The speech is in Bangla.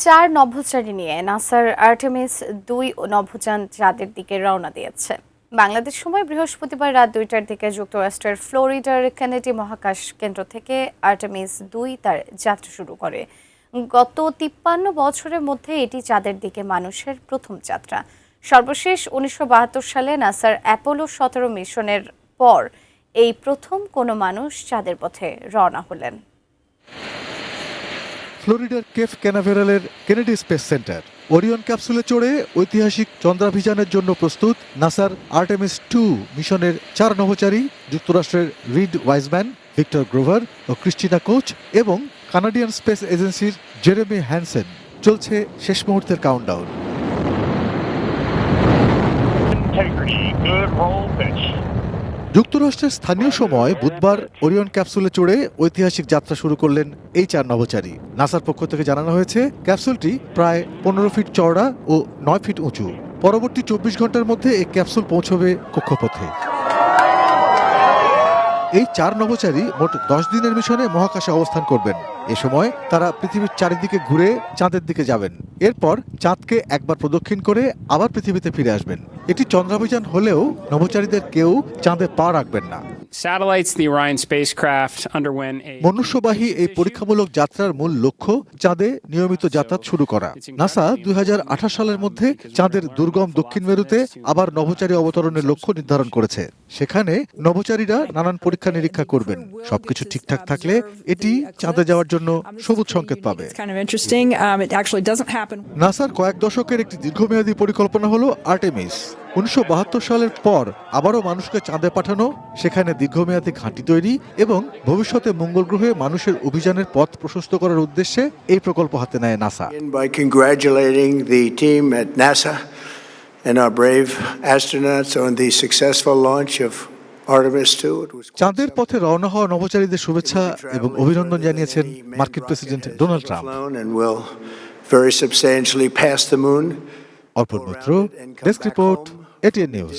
চার নভোচারী নিয়ে নাসার আর্টেমিস ২ নভোযান চাঁদের দিকে রওনা দিয়েছে। বাংলাদেশ সময় বৃহস্পতিবার রাত ২টার দিকে যুক্তরাষ্ট্রের ফ্লোরিডার কেনেডি মহাকাশ কেন্দ্র থেকে আর্টেমিস ২ তার যাত্রা শুরু করে। গত ৫৩ বছরের মধ্যে এটি চাঁদের দিকে মানুষের প্রথম যাত্রা। সর্বশেষ ১৯৭২ সালে নাসার অ্যাপোলো ১৭ মিশনের পর এই প্রথম কোনো মানুষ চাঁদের পথে রওনা হলেন। ফ্লোরিডার কেপ ক্যানাভেরালের কেনেডি স্পেস সেন্টার ওরিয়ন ক্যাপসুলে চড়ে ঐতিহাসিক চন্দ্রাভিযানের জন্য প্রস্তুত নাসার আর্টেমিস ২ মিশনের ৪ নভোচারী যুক্তরাষ্ট্রের রিড ওয়াইজম্যান, ভিক্টর গ্রোভার ও ক্রিস্টিনা কোচ এবং কানাডিয়ান স্পেস এজেন্সির জেরেমি হ্যানসেন। চলছে শেষ মুহূর্তের কাউন্টডাউন। যুক্তরাষ্ট্রের স্থানীয় সময় বুধবার ওরিয়ন ক্যাপসুলে চড়ে ঐতিহাসিক যাত্রা শুরু করলেন এই ৪ নভোচারী। নাসার পক্ষ থেকে জানানো হয়েছে ক্যাপসুলটি প্রায় ১৫ ফিট চওড়া ও ৯ ফিট উঁচু। পরবর্তী ২৪ ঘন্টার মধ্যে এই ক্যাপসুল পৌঁছবে কক্ষপথে। এই ৪ নভোচারী মোট ১০ দিনের মিশনে মহাকাশে অবস্থান করবেন। এ সময় তারা পৃথিবীর চারিদিকে ঘুরে চাঁদের দিকে যাবেন। এরপর চাঁদকে একবার প্রদক্ষিণ করে আবার পৃথিবীতে ফিরে আসবেন। এটি চন্দ্রাভিযান হলেও নভোচারীদের কেউ চাঁদে পা রাখবেন না। মনুষ্যবাহী এই পরীক্ষামূলক যাত্রার মূল লক্ষ্য চাঁদে নিয়মিত যাতায়াত শুরু করা। নাসা ২০২৮ সালের মধ্যে চাঁদের দুর্গম দক্ষিণ মেরুতে আবার নভোচারী অবতরণের লক্ষ্য নির্ধারণ করেছে। সেখানে নভোচারীরা নানান পরীক্ষা নিরীক্ষা করবেন। সবকিছু ঠিকঠাক থাকলে এটি চাঁদে যাওয়ার জন্য সবুজ সংকেত পাবে। নাসার কয়েক দশকের একটি দীর্ঘমেয়াদী পরিকল্পনা হলো আর্টেমিস। ১৯৭২ সালের পর আবারও মানুষকে চাঁদে পাঠানো, সেখানে দীর্ঘমেয়াদী ঘাঁটি তৈরি এবং ভবিষ্যতে মঙ্গল গ্রহে মানুষের অভিযানের পথ প্রশস্ত করার উদ্দেশ্যে এই প্রকল্প হাতে নেয় নাসা। চাঁদের পথে রওনা হওয়া নভোচারীদের শুভেচ্ছা এবং অভিনন্দন জানিয়েছেন মার্কিন প্রেসিডেন্ট ডোনাল্ড ট্রাম্প। অর্পণ মিত্র, ডেস্ক রিপোর্ট, এটিএন নিউজ।